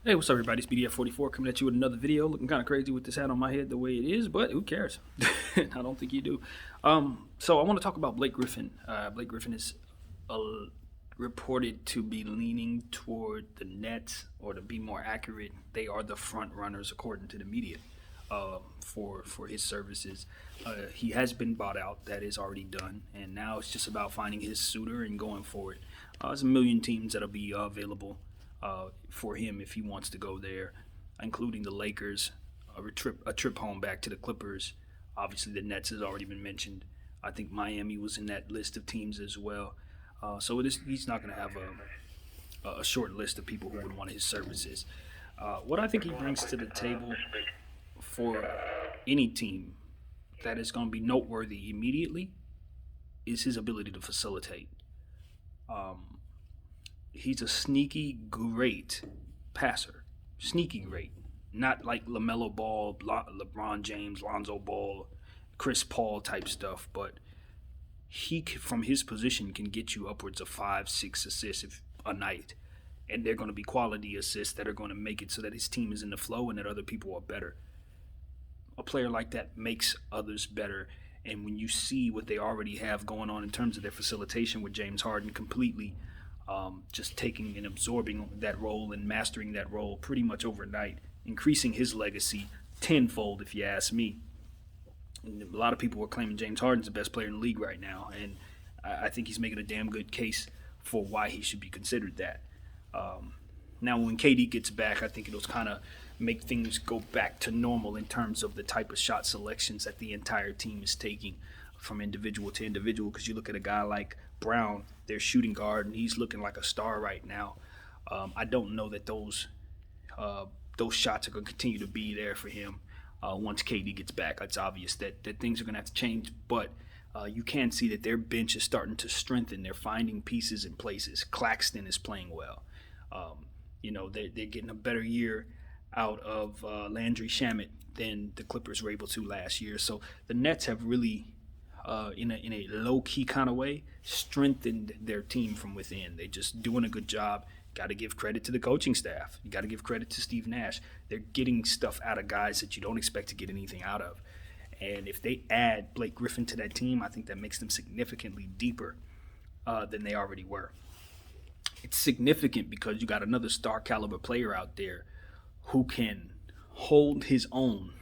Hey, what's up, everybody? It's BDF44 coming at you with another video. Looking kind of crazy with this hat on my head the way it is, but who cares? I don't think you do. So I want to talk about Blake Griffin. Blake Griffin is uh, reported to be leaning toward the Nets, or to be more accurate, they are the front runners according to the media for his services. He has been bought out. That is already done, and now it's just about finding his suitor and going forward. There's a million teams that'll be available for him if he wants to go there, including the Lakers, a trip home back to the Clippers. Obviously, the Nets has already been mentioned. I think Miami was in that list of teams as well. He's not going to have a short list of people who would want his services. What I think he brings to the table for any team that is going to be noteworthy immediately is his ability to facilitate. He's a sneaky great passer. Sneaky great. Not like LaMelo Ball, LeBron James, Lonzo Ball, Chris Paul type stuff, but he, from his position, can get you upwards of 5-6 assists a night. And they're going to be quality assists that are going to make it so that his team is in the flow and that other people are better. A player like that makes others better. And when you see what they already have going on in terms of their facilitation with James Harden completely just taking and absorbing that role and mastering that role pretty much overnight, increasing his legacy tenfold, if you ask me. And a lot of people are claiming James Harden's the best player in the league right now, and I think he's making a damn good case for why he should be considered that. Now, when KD gets back, I think it'll kind of make things go back to normal in terms of the type of shot selections that the entire team is taking from individual to individual, because you look at a guy like Brown, their shooting guard, and he's looking like a star right now. I don't know that those shots are going to continue to be there for him once KD gets back. It's obvious that things are going to have to change, but you can see that their bench is starting to strengthen. They're finding pieces in places. Claxton is playing well. They're getting a better year out of Landry Shamet than the Clippers were able to last year. So the Nets have really, in a low-key kind of way, strengthened their team from within. They're just doing a good job. Got to give credit to the coaching staff. You got to give credit to Steve Nash. They're getting stuff out of guys that you don't expect to get anything out of. And if they add Blake Griffin to that team, I think that makes them significantly deeper than they already were. It's significant because you got another star caliber player out there who can hold his own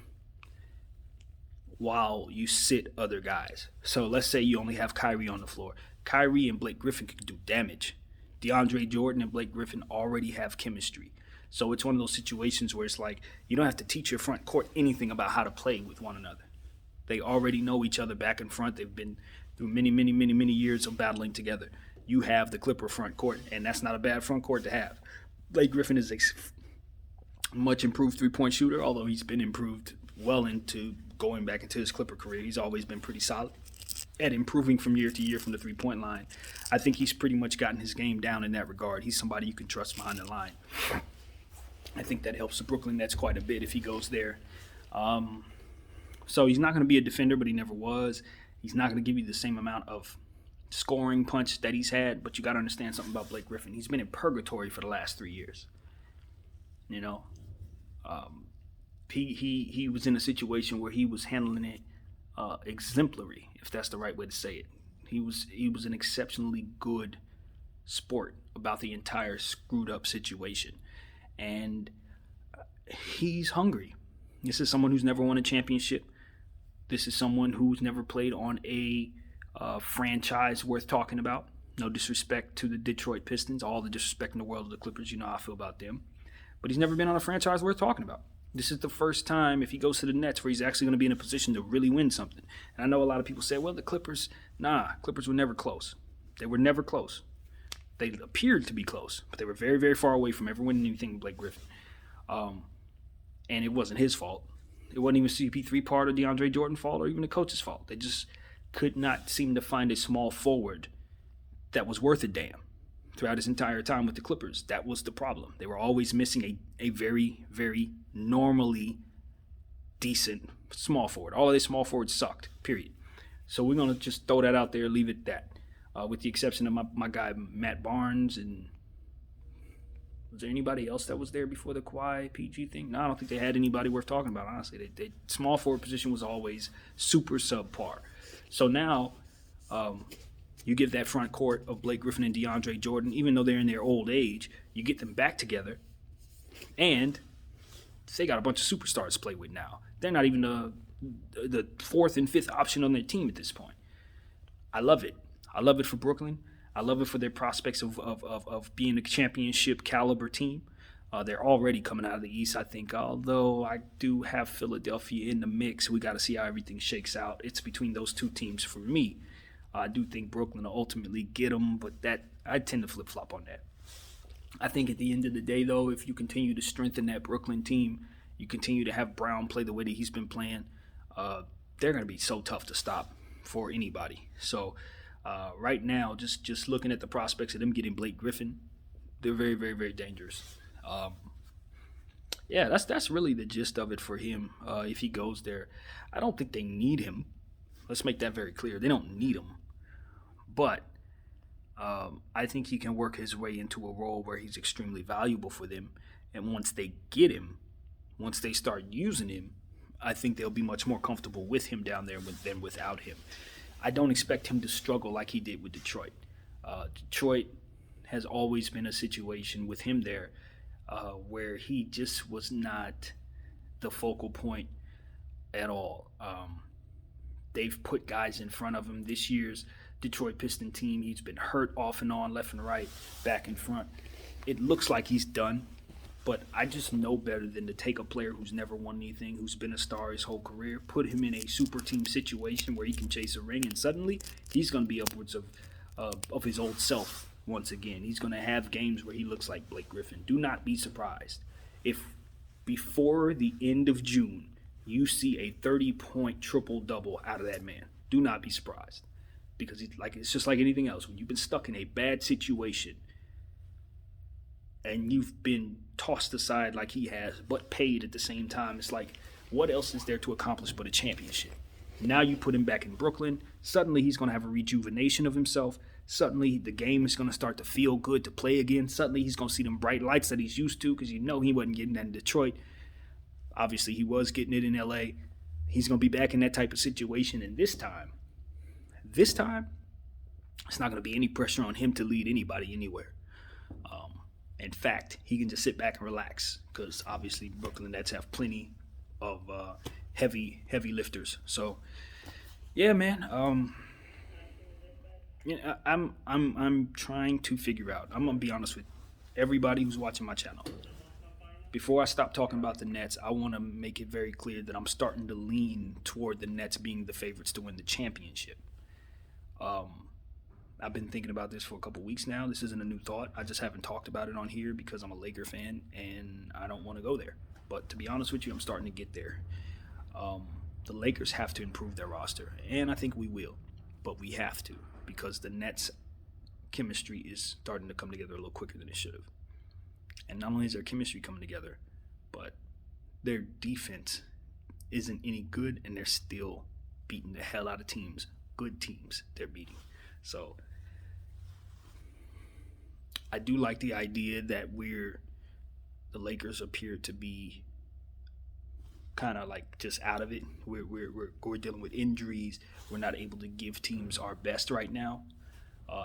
while you sit other guys. So let's say you only have Kyrie on the floor. Kyrie and Blake Griffin can do damage. DeAndre Jordan and Blake Griffin already have chemistry. So it's one of those situations where it's like you don't have to teach your front court anything about how to play with one another. They already know each other back and front. They've been through many years of battling together. You have the Clipper front court, and that's not a bad front court to have. Blake Griffin is a much improved three-point shooter, although he's been improved well into going back into his Clipper career. He's always been pretty solid at improving from year to year from the three-point line. I think he's pretty much gotten his game down in that regard. He's somebody you can trust behind the line. I think that helps the Brooklyn Nets quite a bit if he goes there. So he's not going to be a defender, but he never was. He's not going to give you the same amount of scoring punch that he's had, but you got to understand something about Blake Griffin. He's been in purgatory for the last 3 years. He was in a situation where he was handling it exemplary, if that's the right way to say it. He was an exceptionally good sport about the entire screwed up situation, and he's hungry. This is someone who's never won a championship. This is someone who's never played on a franchise worth talking about. No disrespect to the Detroit Pistons, all the disrespect in the world of the Clippers. You know how I feel about them. But he's never been on a franchise worth talking about. This is the first time, if he goes to the Nets, where he's actually going to be in a position to really win something. And I know a lot of people say, well, the Clippers were never close. They were never close. They appeared to be close, but they were very, very far away from ever winning anything with Blake Griffin. And it wasn't his fault. It wasn't even CP3 part or DeAndre Jordan fault or even the coach's fault. They just could not seem to find a small forward that was worth a damn throughout his entire time with the Clippers. That was the problem. They were always missing a very, very normally decent small forward. All of their small forwards sucked, period. So we're going to just throw that out there, leave it at that, with the exception of my guy Matt Barnes and Was there anybody else that was there before the Kawhi PG thing? No, I don't think they had anybody worth talking about, honestly. They small forward position was always super subpar. So now you give that front court of Blake Griffin and DeAndre Jordan, even though they're in their old age, you get them back together, and they got a bunch of superstars to play with now. They're not even the fourth and fifth option on their team at this point. I love it. I love it for Brooklyn. I love it for their prospects of being a championship caliber team. They're already coming out of the East, I think, although I do have Philadelphia in the mix. We got to see how everything shakes out. It's between those two teams for me. I do think Brooklyn will ultimately get them, but that I tend to flip-flop on that. I think at the end of the day, though, if you continue to strengthen that Brooklyn team, you continue to have Brown play the way that he's been playing, they're going to be so tough to stop for anybody. So right now, just looking at the prospects of them getting Blake Griffin, they're very, very, very dangerous. Yeah, that's really the gist of it for him if he goes there. I don't think they need him. Let's make that very clear. They don't need him. But I think he can work his way into a role where he's extremely valuable for them. And once they get him, once they start using him, I think they'll be much more comfortable with him down there than without him. I don't expect him to struggle like he did with Detroit. Detroit has always been a situation with him there where he just was not the focal point at all. They've put guys in front of him. This year's Detroit Piston team, he's been hurt off and on, left and right, back and front. It looks like he's done, but I just know better than to take a player who's never won anything, who's been a star his whole career, put him in a super team situation where he can chase a ring, and suddenly he's going to be upwards of his old self once again. He's going to have games where he looks like Blake Griffin. Do not be surprised if before the end of June you see a 30-point triple-double out of that man. Do not be surprised, because it's just like anything else. When you've been stuck in a bad situation and you've been tossed aside like he has, but paid at the same time, it's like, what else is there to accomplish but a championship? Now you put him back in Brooklyn. Suddenly he's going to have a rejuvenation of himself. Suddenly the game is going to start to feel good to play again. Suddenly he's going to see them bright lights that he's used to, because he wasn't getting that in Detroit. Obviously he was getting it in LA. He's going to be back in that type of situation. And this time, it's not going to be any pressure on him to lead anybody anywhere. In fact, he can just sit back and relax, because obviously Brooklyn Nets have plenty of heavy lifters. So, yeah, man. I'm trying to figure out. I'm gonna be honest with everybody who's watching my channel. Before I stop talking about the Nets, I want to make it very clear that I'm starting to lean toward the Nets being the favorites to win the championship. I've been thinking about this for a couple weeks now. This isn't a new thought. I just haven't talked about it on here because I'm a Laker fan and I don't want to go there. But to be honest with you, I'm starting to get there. The Lakers have to improve their roster, and I think we will. But we have to, because the Nets' chemistry is starting to come together a little quicker than it should have. And not only is their chemistry coming together, but their defense isn't any good, and they're still beating the hell out of teams, good teams they're beating. So I do like the idea that the Lakers appear to be kind of like just out of it. We're dealing with injuries. We're not able to give teams our best right now.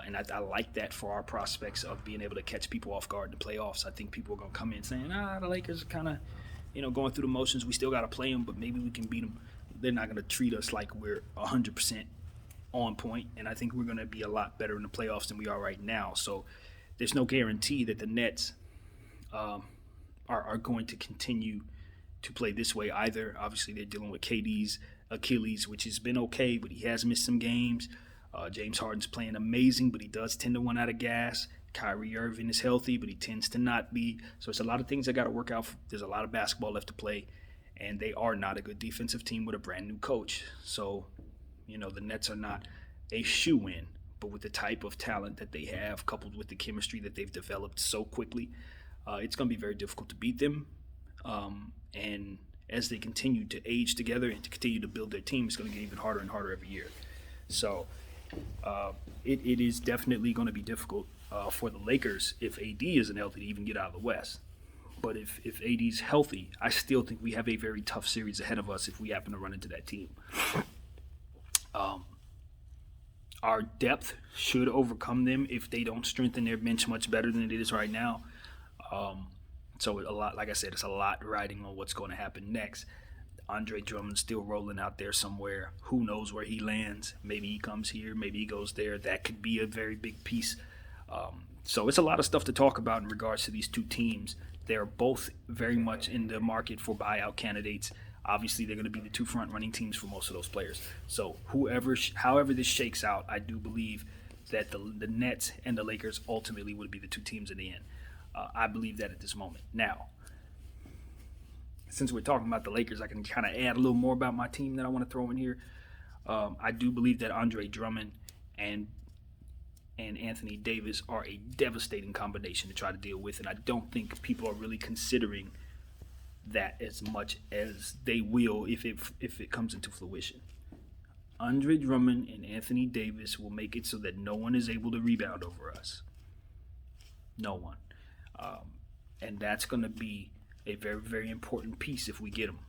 And I like that for our prospects of being able to catch people off guard in the playoffs. I think people are going to come in saying, the Lakers are kind of, going through the motions. We still got to play them, but maybe we can beat them. They're not going to treat us like we're 100% on point, and I think we're going to be a lot better in the playoffs than we are right now. So there's no guarantee that the Nets are going to continue to play this way either. Obviously, they're dealing with KD's Achilles, which has been okay, but he has missed some games. James Harden's playing amazing, but he does tend to run out of gas. Kyrie Irving is healthy, but he tends to not be. So it's a lot of things that got to work out. There's a lot of basketball left to play, and they are not a good defensive team with a brand new coach. So, the Nets are not a shoo-in, but with the type of talent that they have, coupled with the chemistry that they've developed so quickly, it's going to be very difficult to beat them. And as they continue to age together and to continue to build their team, it's going to get even harder and harder every year. So it is definitely going to be difficult for the Lakers if AD isn't healthy to even get out of the West. But if AD's healthy, I still think we have a very tough series ahead of us if we happen to run into that team. Our depth should overcome them if they don't strengthen their bench much better than it is right now. So a lot, like I said, it's a lot riding on what's going to happen next. Andre Drummond's still rolling out there somewhere. Who knows where he lands? Maybe he comes here, maybe he goes there. That could be a very big piece. So it's a lot of stuff to talk about in regards to these two teams. They're both very much in the market for buyout candidates. Obviously, they're going to be the two front-running teams for most of those players. So however this shakes out, I do believe that the Nets and the Lakers ultimately would be the two teams in the end. I believe that at this moment. Now, since we're talking about the Lakers, I can kind of add a little more about my team that I want to throw in here. I do believe that Andre Drummond and Anthony Davis are a devastating combination to try to deal with, and I don't think people are really considering that as much as they will if it comes into fruition. Andre Drummond and Anthony Davis will make it so that no one is able to rebound over us. No one. And that's going to be a very, very important piece if we get him.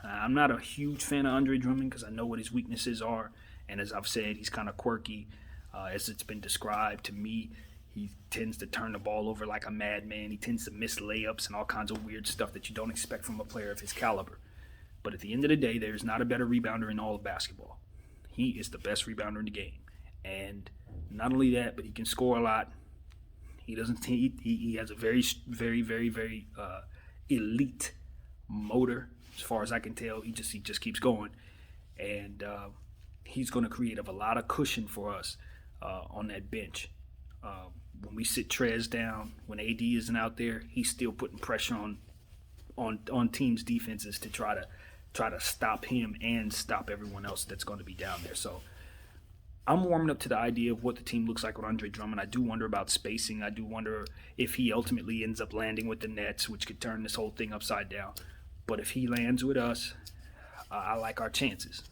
I'm not a huge fan of Andre Drummond because I know what his weaknesses are, and as I've said, he's kind of quirky. As it's been described to me, he tends to turn the ball over like a madman. He tends to miss layups and all kinds of weird stuff that you don't expect from a player of his caliber. But at the end of the day, there's not a better rebounder in all of basketball. He is the best rebounder in the game. And not only that, but he can score a lot. He has a very, very, very, very elite motor, as far as I can tell. He just keeps going. And he's going to create a lot of cushion for us on that bench. When we sit Trez down, when AD isn't out there, he's still putting pressure on teams' defenses to try to stop him and stop everyone else that's going to be down there. So I'm warming up to the idea of what the team looks like with Andre Drummond. I do wonder about spacing. I do wonder if he ultimately ends up landing with the Nets, which could turn this whole thing upside down. But if he lands with us, I like our chances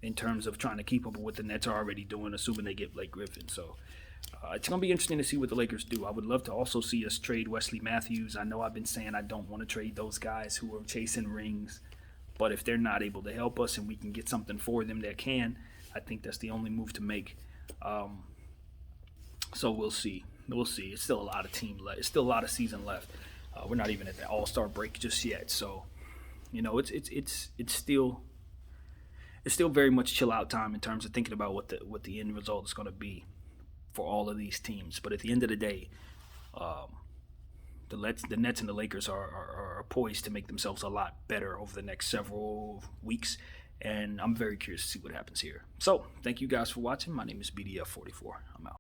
in terms of trying to keep up with what the Nets are already doing, assuming they get Blake Griffin. So it's going to be interesting to see what the Lakers do. I would love to also see us trade Wesley Matthews. I know I've been saying I don't want to trade those guys who are chasing rings. But if they're not able to help us and we can get something for them that can, I think that's the only move to make. So we'll see. We'll see. It's still a lot of team left. It's still a lot of season left. We're not even at the All-Star break just yet. So, it's still very much chill out time in terms of thinking about what the end result is going to be for all of these teams. But at the end of the day, the Nets and the Lakers are poised to make themselves a lot better over the next several weeks. And I'm very curious to see what happens here. So, thank you guys for watching. My name is BDF44. I'm out.